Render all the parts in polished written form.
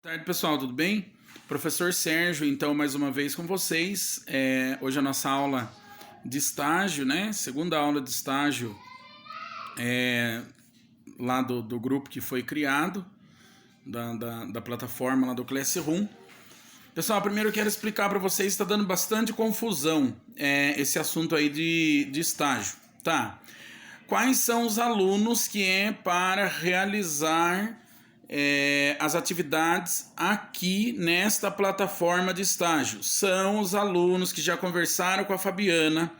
Boa tarde, pessoal, tudo bem? Professor Sérgio, então, mais uma vez com vocês. Hoje a nossa aula de estágio, né? Segunda aula de estágio lá do grupo que foi criado, da plataforma lá do Classroom. Pessoal, primeiro eu quero explicar para vocês, está dando bastante confusão esse assunto aí de estágio, tá? Quais são os alunos que é para realizar as atividades aqui nesta plataforma de estágio? São os alunos que já conversaram com a Fabiana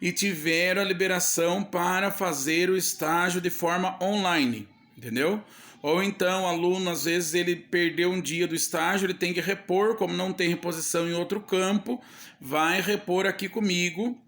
e tiveram a liberação para fazer o estágio de forma online, entendeu? Ou então o aluno, às vezes, ele perdeu um dia do estágio, ele tem que repor, como não tem reposição em outro campo, vai repor aqui comigo,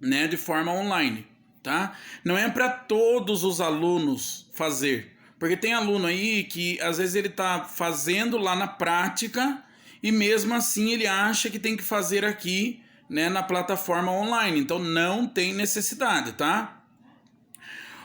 né, de forma online, tá? Não é para todos os alunos fazer, porque tem aluno aí que às vezes ele tá fazendo lá na prática e mesmo assim ele acha que tem que fazer aqui, né, na plataforma online. Então não tem necessidade, tá?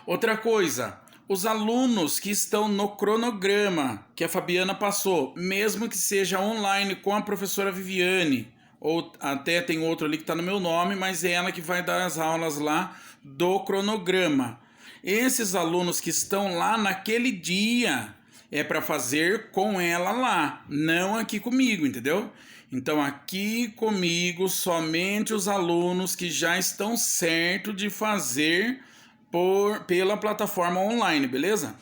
Outra coisa, os alunos que estão no cronograma que a Fabiana passou, mesmo que seja online com a professora Viviane, ou até tem outro ali que está no meu nome, mas é ela que vai dar as aulas lá do cronograma. Esses alunos que estão lá naquele dia é para fazer com ela lá, não aqui comigo, entendeu? Então aqui comigo somente os alunos que já estão certos de fazer pela plataforma online, beleza?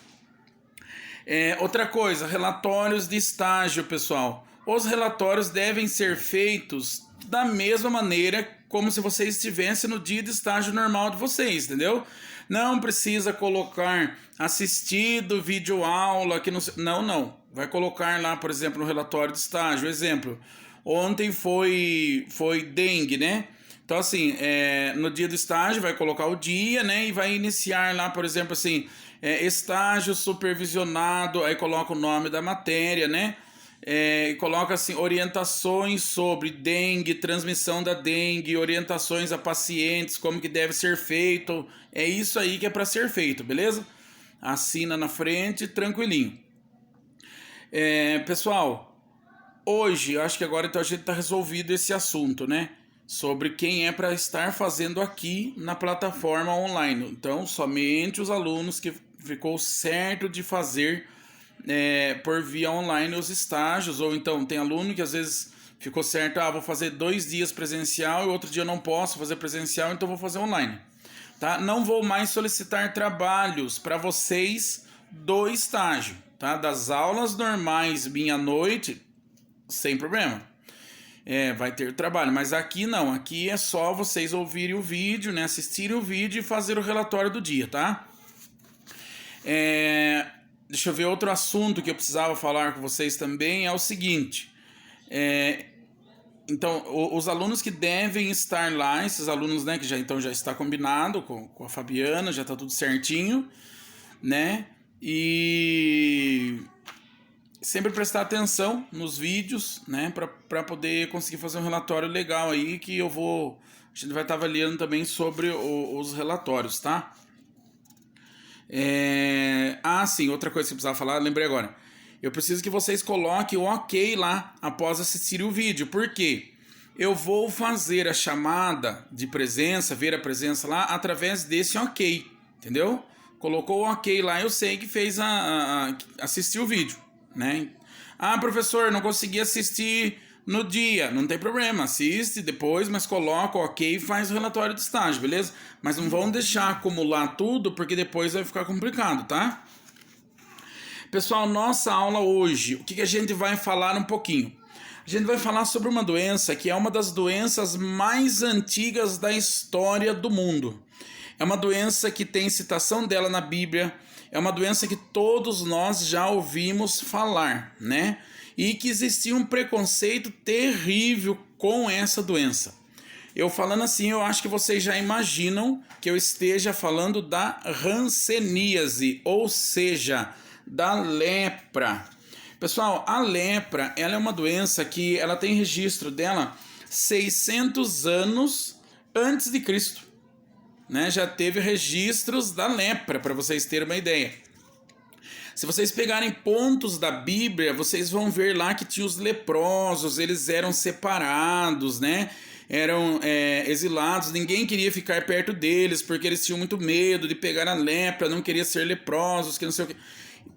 Outra coisa, relatórios de estágio, pessoal. Os relatórios devem ser feitos da mesma maneira como se vocês estivessem no dia de estágio normal de vocês, entendeu? Não precisa colocar assistido, vídeo aula, que não. Vai colocar lá, por exemplo, no relatório de estágio. Exemplo, ontem foi dengue, né? Então, assim, no dia do estágio vai colocar o dia, né? E vai iniciar lá, por exemplo, assim, estágio supervisionado, aí coloca o nome da matéria, né? E coloca assim, orientações sobre dengue, transmissão da dengue, orientações a pacientes, como que deve ser feito. É isso aí que é para ser feito, beleza? Assina na frente, tranquilinho. Pessoal, hoje, acho que agora então a gente está resolvido esse assunto, né? Sobre quem é para estar fazendo aqui na plataforma online. Então, somente os alunos que ficou certo de fazer por via online os estágios, ou então tem aluno que às vezes ficou certo, vou fazer 2 dias presencial e outro dia eu não posso fazer presencial, então vou fazer online. Tá? Não vou mais solicitar trabalhos para vocês do estágio, tá? Das aulas normais meia-noite, sem problema. Vai ter trabalho, mas aqui não, aqui é só vocês ouvirem o vídeo, né, assistirem o vídeo e fazer o relatório do dia, tá? Deixa eu ver, outro assunto que eu precisava falar com vocês também é o seguinte, então, os alunos que devem estar lá, esses alunos, né, que já está combinado com a Fabiana, já está tudo certinho, né, e sempre prestar atenção nos vídeos, né, para poder conseguir fazer um relatório legal aí que a gente vai estar avaliando também sobre os relatórios, tá? Sim, outra coisa que eu precisava falar, lembrei agora. Eu preciso que vocês coloquem o ok lá após assistir o vídeo, porque eu vou fazer a chamada de presença, ver a presença lá, através desse ok, entendeu? Colocou o ok lá, eu sei que fez assistir o vídeo, né? Professor, não consegui assistir no dia, não tem problema, assiste depois, mas coloca o ok e faz o relatório de estágio, beleza? Mas não vão deixar acumular tudo, porque depois vai ficar complicado, tá? Pessoal, nossa aula hoje, o que a gente vai falar um pouquinho? A gente vai falar sobre uma doença que é uma das doenças mais antigas da história do mundo. É uma doença que tem citação dela na Bíblia, é uma doença que todos nós já ouvimos falar, né? E que existia um preconceito terrível com essa doença. Eu falando assim, eu acho que vocês já imaginam que eu esteja falando da hanseníase, ou seja, da lepra. Pessoal, a lepra, ela é uma doença que ela tem registro dela 600 anos antes de Cristo, né? Já teve registros da lepra, para vocês terem uma ideia. Se vocês pegarem pontos da Bíblia, vocês vão ver lá que tinha os leprosos, eles eram separados, né? Eram exilados, ninguém queria ficar perto deles, porque eles tinham muito medo de pegar a lepra, não queria ser leprosos, que não sei o quê.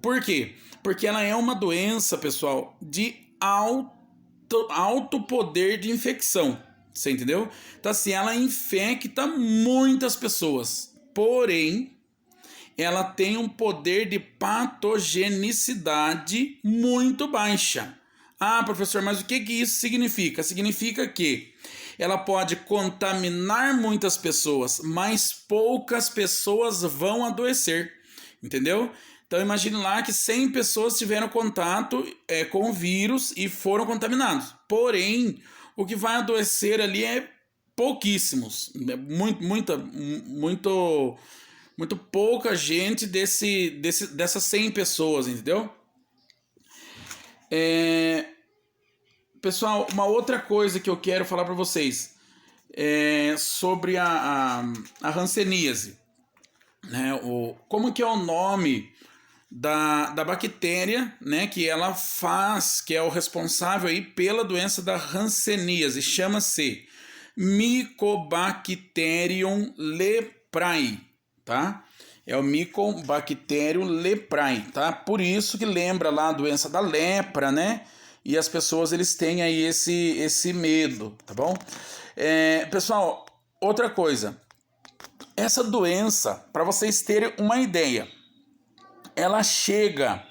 Por quê? Porque ela é uma doença, pessoal, de alto poder de infecção, você entendeu? Então assim, ela infecta muitas pessoas, porém ela tem um poder de patogenicidade muito baixa. Ah, professor, mas o que isso significa? Significa que ela pode contaminar muitas pessoas, mas poucas pessoas vão adoecer, entendeu? Então imagine lá que 100 pessoas tiveram contato com o vírus e foram contaminados. Porém, o que vai adoecer ali é pouquíssimos, muito pouca gente dessas 100 pessoas, entendeu? Pessoal, uma outra coisa que eu quero falar para vocês é sobre a hanseníase, né? Como que é o nome da bactéria, né, que ela faz, que é o responsável aí pela doença da hanseníase, chama-se Mycobacterium leprae, tá? É o Mycobacterium leprae, tá? Por isso que lembra lá a doença da lepra, né? E as pessoas, eles têm aí esse medo, tá bom? Pessoal, outra coisa. Essa doença, para vocês terem uma ideia, ela chega a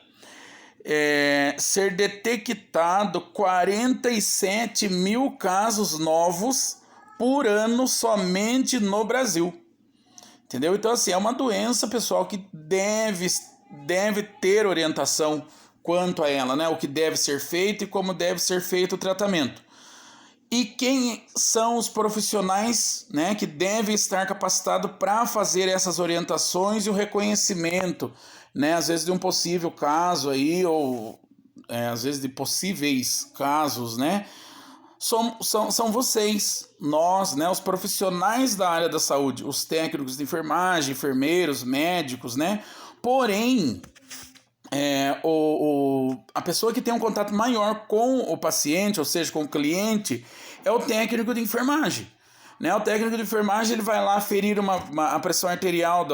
ser detectado 47 mil casos novos por ano somente no Brasil. Entendeu? Então, assim, é uma doença, pessoal, que deve ter orientação quanto a ela, né? O que deve ser feito e como deve ser feito o tratamento. E quem são os profissionais, né, que devem estar capacitados para fazer essas orientações e o reconhecimento, né, às vezes de um possível caso aí, ou às vezes de possíveis casos, né? São vocês, nós, né, os profissionais da área da saúde, os técnicos de enfermagem, enfermeiros, médicos, né? Porém, a pessoa que tem um contato maior com o paciente, ou seja, com o cliente, é o técnico de enfermagem. Né? O técnico de enfermagem, ele vai lá ferir a pressão arterial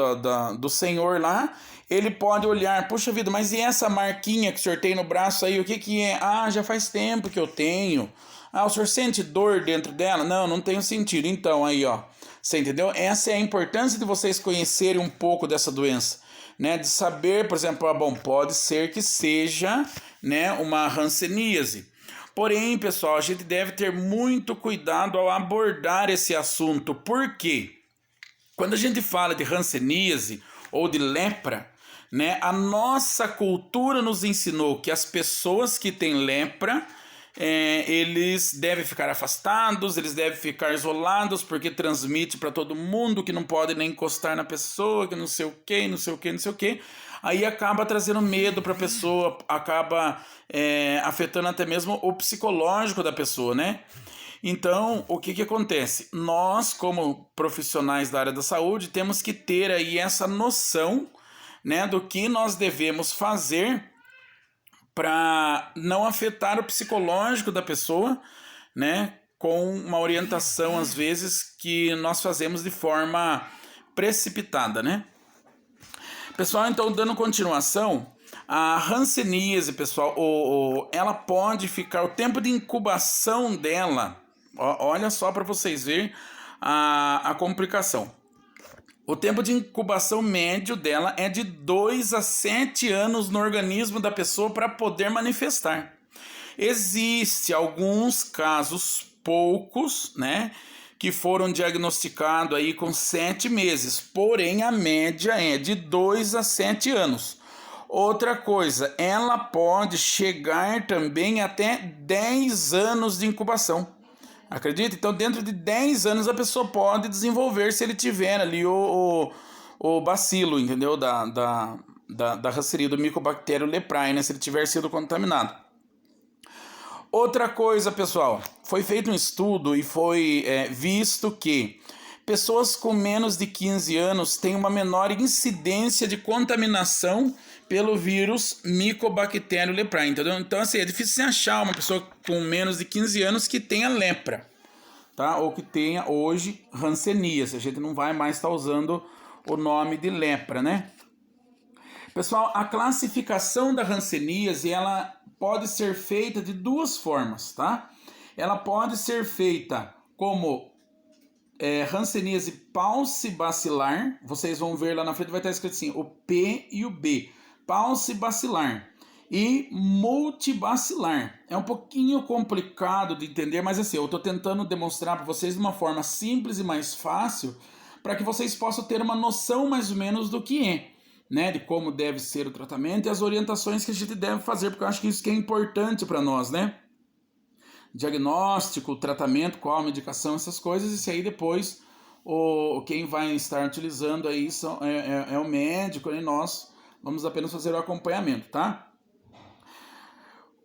do senhor lá, ele pode olhar, puxa vida, mas e essa marquinha que o senhor tem no braço aí, o que é? Ah, já faz tempo que eu tenho. Ah, o senhor sente dor dentro dela? Não tenho sentido. Então, aí, ó, você entendeu? Essa é a importância de vocês conhecerem um pouco dessa doença, né? De saber, por exemplo, pode ser que seja, né, uma hanseníase. Porém, pessoal, a gente deve ter muito cuidado ao abordar esse assunto. Por quê? Quando a gente fala de hanseníase ou de lepra, né, a nossa cultura nos ensinou que as pessoas que têm lepra, eles devem ficar afastados, eles devem ficar isolados, porque transmite para todo mundo, que não pode nem encostar na pessoa, que não sei o que, não sei o que, não sei o que. Aí acaba trazendo medo para a pessoa, acaba afetando até mesmo o psicológico da pessoa, né? Então, o que acontece? Nós, como profissionais da área da saúde, temos que ter aí essa noção, né, do que nós devemos fazer para não afetar o psicológico da pessoa, né, com uma orientação, às vezes, que nós fazemos de forma precipitada, né? Pessoal, então, dando continuação, a hanseníase, pessoal, ela pode ficar, o tempo de incubação dela, olha só para vocês verem a complicação. O tempo de incubação médio dela é de 2 a 7 anos no organismo da pessoa para poder manifestar. Existem alguns casos, poucos, né, que foram diagnosticados aí com 7 meses, porém a média é de 2 a 7 anos. Outra coisa, ela pode chegar também até 10 anos de incubação. Acredita? Então, dentro de 10 anos, a pessoa pode desenvolver, se ele tiver ali o bacilo, entendeu? Da Hanseníase, do Mycobacterium leprae, né? Se ele tiver sido contaminado. Outra coisa, pessoal, foi feito um estudo e foi visto que pessoas com menos de 15 anos têm uma menor incidência de contaminação pelo vírus Mycobacterium leprae, entendeu? Então, assim, é difícil você achar uma pessoa com menos de 15 anos que tenha lepra, tá? Ou que tenha hoje hanseníase. A gente não vai mais estar usando o nome de lepra, né? Pessoal, a classificação da hanseníase, ela pode ser feita de duas formas, tá? Ela pode ser feita como hanseníase paucibacilar, vocês vão ver lá na frente, vai estar escrito assim, o P e o B, paucibacilar, e multibacilar. É um pouquinho complicado de entender, mas assim, eu estou tentando demonstrar para vocês de uma forma simples e mais fácil, para que vocês possam ter uma noção mais ou menos do que é, né, de como deve ser o tratamento e as orientações que a gente deve fazer, porque eu acho que isso que é importante para nós, né? Diagnóstico, tratamento, qual a medicação, essas coisas, e se aí depois quem vai estar utilizando aí é o médico, e nós vamos apenas fazer o acompanhamento, tá?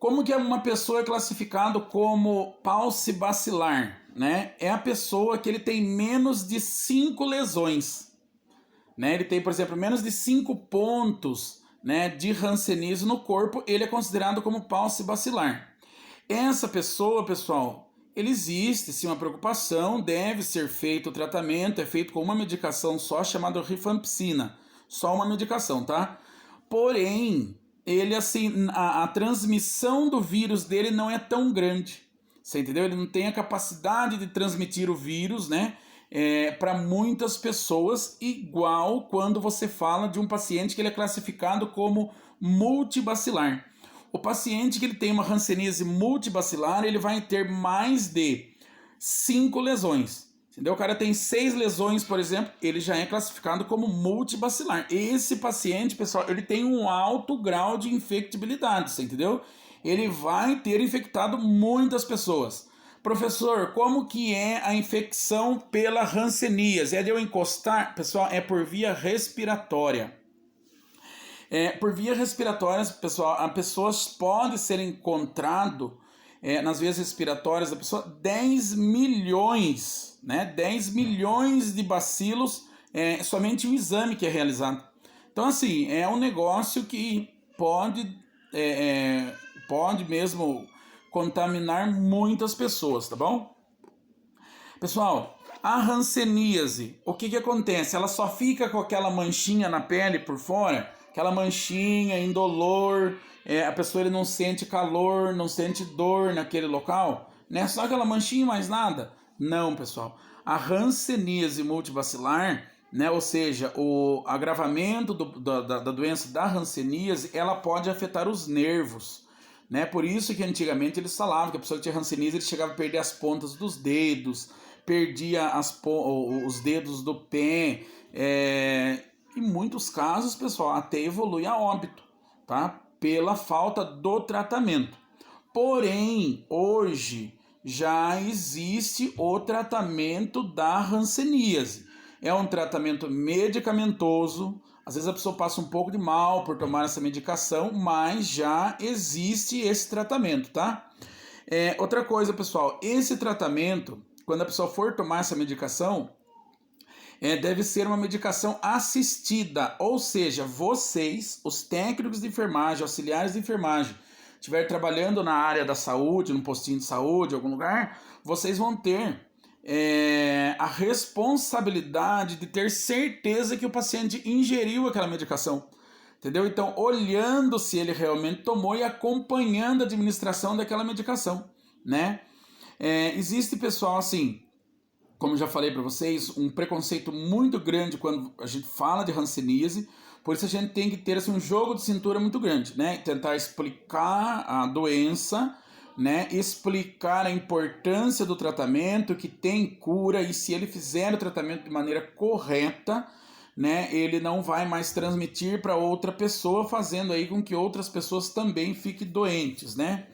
Como que uma pessoa é classificada como paucibacilar, né? É a pessoa que ele tem menos de 5 lesões, né? Ele tem, por exemplo, menos de 5 pontos, né, de hanseníase no corpo, ele é considerado como paucibacilar. Essa pessoa, pessoal, ele existe sim uma preocupação, deve ser feito o tratamento, é feito com uma medicação só chamada rifampicina, só uma medicação, tá? Porém, ele assim, a transmissão do vírus dele não é tão grande, você entendeu? Ele não tem a capacidade de transmitir o vírus, né? Para muitas pessoas, igual quando você fala de um paciente que ele é classificado como multibacilar. O paciente que ele tem uma hanseníase multibacilar, ele vai ter mais de 5 lesões. Entendeu? O cara tem 6 lesões, por exemplo, ele já é classificado como multibacilar. Esse paciente, pessoal, ele tem um alto grau de infectibilidade, você entendeu? Ele vai ter infectado muitas pessoas. Professor, como que é a infecção pela hanseníase? É de eu encostar? Pessoal, é por via respiratória. Por via respiratória, pessoal, a pessoas pode ser encontrado nas vias respiratórias da pessoa 10 milhões, né? 10 milhões de bacilos, somente o exame que é realizado. Então, assim, é um negócio que pode mesmo contaminar muitas pessoas, tá bom? Pessoal, a hanseníase, o que acontece? Ela só fica com aquela manchinha na pele por fora, aquela manchinha indolor, a pessoa ele não sente calor, não sente dor naquele local, né? Só aquela manchinha e mais nada? Não, pessoal. A hanseníase multibacilar, né? Ou seja, o agravamento da doença da hanseníase, ela pode afetar os nervos, né? Por isso que antigamente eles falavam que a pessoa que tinha hanseníase ele chegava a perder as pontas dos dedos, perdia os dedos do pé, em muitos casos, pessoal, até evolui a óbito, tá? Pela falta do tratamento. Porém, hoje já existe o tratamento da hanseníase. É um tratamento medicamentoso, às vezes a pessoa passa um pouco de mal por tomar essa medicação, mas já existe esse tratamento, tá? Outra coisa, pessoal, esse tratamento, quando a pessoa for tomar essa medicação, deve ser uma medicação assistida, ou seja, vocês, os técnicos de enfermagem, auxiliares de enfermagem, estiver trabalhando na área da saúde, num postinho de saúde, em algum lugar, vocês vão ter a responsabilidade de ter certeza que o paciente ingeriu aquela medicação, entendeu? Então, olhando se ele realmente tomou e acompanhando a administração daquela medicação, né? Existe, pessoal, assim, como já falei para vocês, um preconceito muito grande quando a gente fala de hanseníase, por isso a gente tem que ter assim, um jogo de cintura muito grande, né? Tentar explicar a doença, né? Explicar a importância do tratamento, que tem cura, e se ele fizer o tratamento de maneira correta, né, ele não vai mais transmitir para outra pessoa, fazendo aí com que outras pessoas também fiquem doentes, né?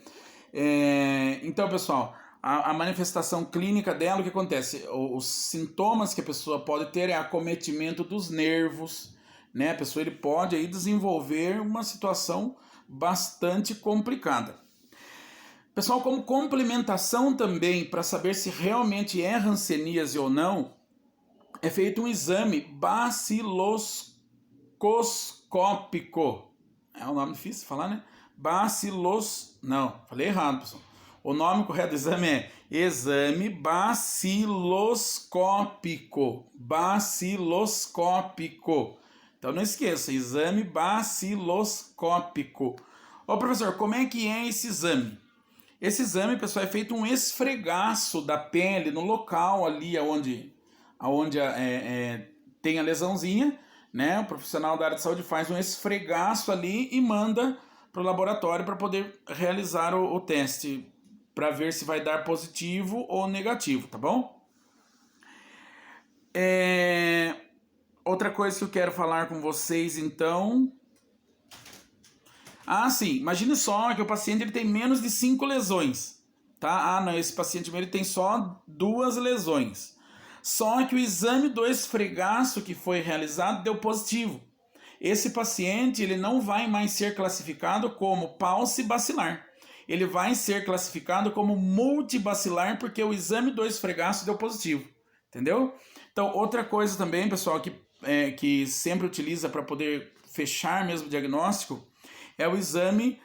Então, pessoal, a manifestação clínica dela, o que acontece? Os sintomas que a pessoa pode ter é acometimento dos nervos, né? A pessoa ele pode aí desenvolver uma situação bastante complicada. Pessoal, como complementação também, para saber se realmente é hanseníase ou não, é feito um exame baciloscópico, É um nome difícil de falar, né? Não, falei errado, pessoal. O nome correto do exame é exame baciloscópico. Baciloscópico. Então não esqueça, exame baciloscópico. Ô professor, como é que é esse exame? Esse exame, pessoal, é feito um esfregaço da pele no local ali onde tem a lesãozinha, né? O profissional da área de saúde faz um esfregaço ali e manda para o laboratório para poder realizar o teste, para ver se vai dar positivo ou negativo, tá bom? Outra coisa que eu quero falar com vocês, então... Ah, sim, imagine só que o paciente ele tem menos de 5 lesões, tá? Ah, não, esse paciente ele tem só 2 lesões. Só que o exame do esfregaço que foi realizado deu positivo. Esse paciente ele não vai mais ser classificado como paucibacilar. Ele vai ser classificado como multibacilar porque o exame do esfregaço deu positivo, entendeu? Então, outra coisa também, pessoal, que sempre utiliza para poder fechar mesmo o diagnóstico, é o exame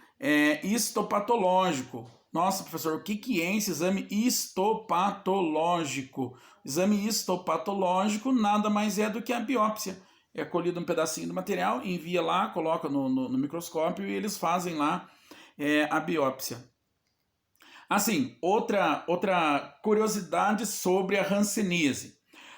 histopatológico. Nossa, professor, o que é esse exame histopatológico? Exame histopatológico nada mais é do que a biópsia. É colhido um pedacinho do material, envia lá, coloca no microscópio e eles fazem lá a biópsia. Assim, outra curiosidade sobre a hanseníase.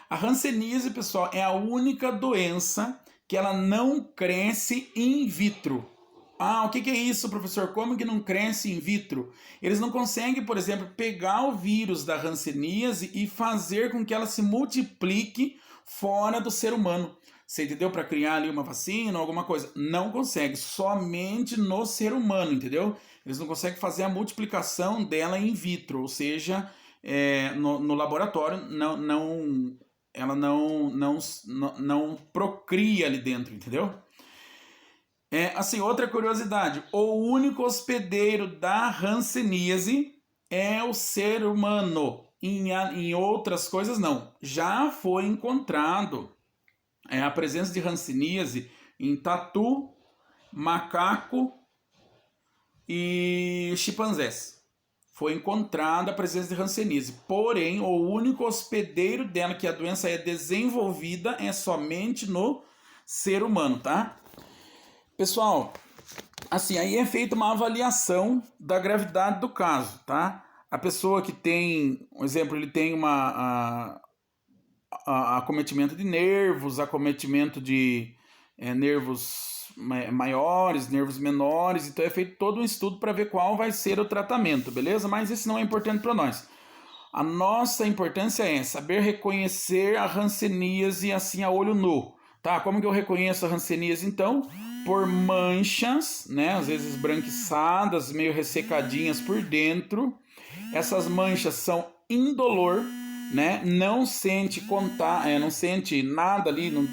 A hanseníase, pessoal, é a única doença que ela não cresce in vitro. Ah, o que é isso, professor? Como que não cresce in vitro? Eles não conseguem, por exemplo, pegar o vírus da hanseníase e fazer com que ela se multiplique fora do ser humano. Você entendeu? Para criar ali uma vacina ou alguma coisa. Não consegue, somente no ser humano, entendeu? Eles não conseguem fazer a multiplicação dela in vitro, ou seja, no laboratório ela não procria ali dentro, entendeu? Assim, outra curiosidade, o único hospedeiro da hanseníase é o ser humano. Em outras coisas, não. Já foi encontrado a presença de hanseníase em tatu, macaco e chimpanzés. Foi encontrada a presença de hanseníase. Porém, o único hospedeiro dela, que a doença é desenvolvida, é somente no ser humano, tá? Pessoal, assim, aí é feita uma avaliação da gravidade do caso, tá? A pessoa que tem, um exemplo, ele tem acometimento de nervos, acometimento de nervos maiores, nervos menores, então é feito todo um estudo para ver qual vai ser o tratamento, beleza? Mas isso não é importante para nós. A nossa importância é saber reconhecer a hanseníase assim a olho nu, tá? Como que eu reconheço a hanseníase então? Por manchas, né? Às vezes branquiçadas, meio ressecadinhas por dentro. Essas manchas são indolor, né? Não sente não sente nada ali, não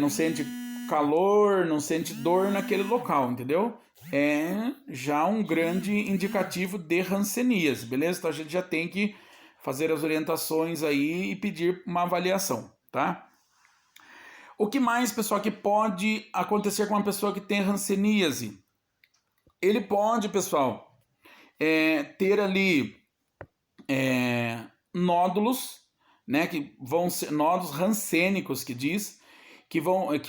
sente calor, não sente dor naquele local, entendeu? É já um grande indicativo de hanseníase, beleza? Então a gente já tem que fazer as orientações aí e pedir uma avaliação, tá? O que mais, pessoal, que pode acontecer com uma pessoa que tem hanseníase? Ele pode, pessoal, ter ali nódulos, né, que vão ser nódulos hansênicos, que diz, que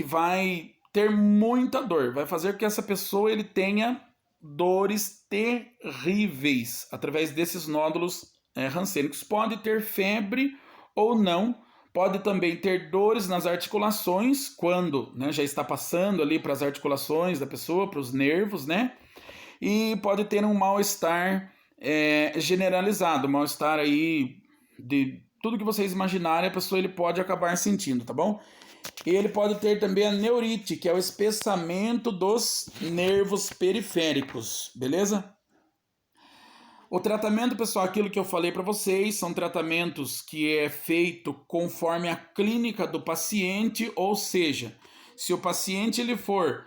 vai ter muita dor, vai fazer com que essa pessoa ele tenha dores terríveis através desses nódulos hansênicos. Pode ter febre ou não, pode também ter dores nas articulações, quando já está passando ali para as articulações da pessoa, para os nervos, né? E pode ter um mal-estar generalizado, mal-estar aí de tudo que vocês imaginarem, a pessoa ele pode acabar sentindo, tá bom? E ele pode ter também a neurite, que é o espessamento dos nervos periféricos, beleza? O tratamento, pessoal, aquilo que eu falei para vocês, são tratamentos que é feito conforme a clínica do paciente, ou seja, se o paciente ele for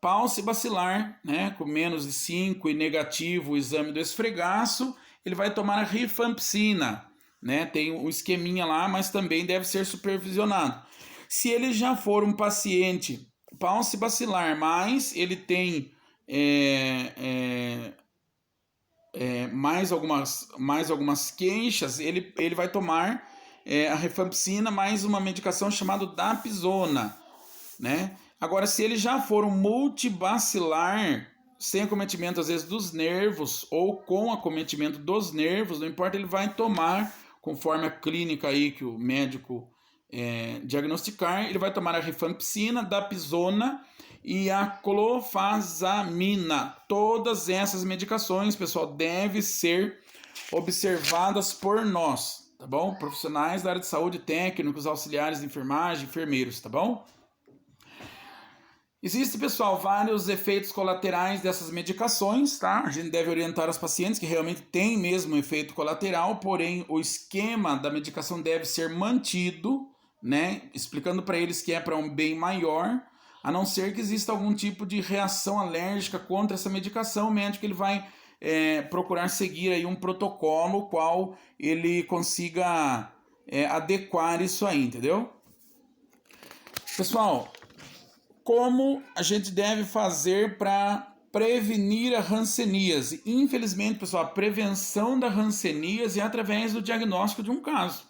paucibacilar, né, com menos de 5 e negativo o exame do esfregaço, ele vai tomar a rifampicina, né, tem um esqueminha lá, mas também deve ser supervisionado. Se ele já for um paciente paucibacilar, mas ele tem mais algumas queixas, ele vai tomar a rifampicina mais uma medicação chamada dapsona, né? Agora, se ele já for um multibacilar, sem acometimento às vezes dos nervos ou com acometimento dos nervos, não importa, ele vai tomar, conforme a clínica aí que o médico diagnosticar, ele vai tomar a rifampicina, dapsona e a clofazamina. Todas essas medicações, pessoal, devem ser observadas por nós, tá bom? Profissionais da área de saúde, técnicos, auxiliares de enfermagem, enfermeiros, tá bom? Existem, pessoal, vários efeitos colaterais dessas medicações, tá? A gente deve orientar os pacientes que realmente tem mesmo efeito colateral, porém o esquema da medicação deve ser mantido, né? Explicando para eles que é para um bem maior, a não ser que exista algum tipo de reação alérgica contra essa medicação, o médico ele vai procurar seguir aí um protocolo qual ele consiga adequar isso aí, entendeu? Pessoal, como a gente deve fazer para prevenir a hanseníase? Infelizmente, pessoal, a prevenção da hanseníase é através do diagnóstico de um caso,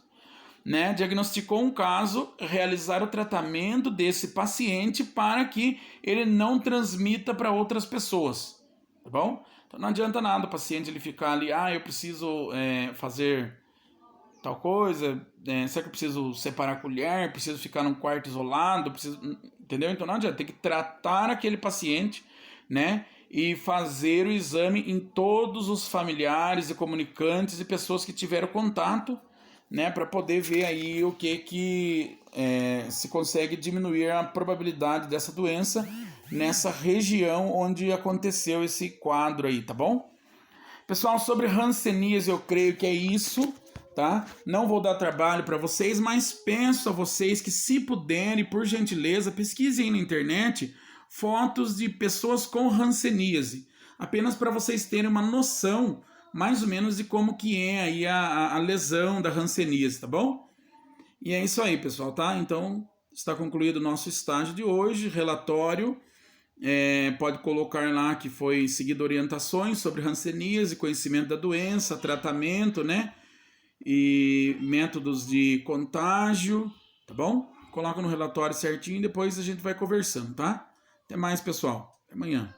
né? Diagnosticou um caso, realizar o tratamento desse paciente para que ele não transmita para outras pessoas, tá bom? Então não adianta nada o paciente ele ficar ali, eu preciso fazer tal coisa, será que eu preciso separar a colher, preciso ficar num quarto isolado, entendeu? Então não adianta, tem que tratar aquele paciente, né? E fazer o exame em todos os familiares e comunicantes e pessoas que tiveram contato, né? Para poder ver aí o que se consegue diminuir a probabilidade dessa doença nessa região onde aconteceu esse quadro aí, tá bom? Pessoal, sobre hanseníase eu creio que é isso, tá? Não vou dar trabalho para vocês, mas peço a vocês que, se puderem, por gentileza, pesquisem na internet fotos de pessoas com hanseníase, apenas para vocês terem uma noção mais ou menos de como que é aí a lesão da hanseníase, tá bom? E é isso aí, pessoal, tá? Então, está concluído o nosso estágio de hoje, relatório. Pode colocar lá que foi seguido orientações sobre hanseníase, conhecimento da doença, tratamento, né? E métodos de contágio, tá bom? Coloca no relatório certinho e depois a gente vai conversando, tá? Até mais, pessoal. Até amanhã.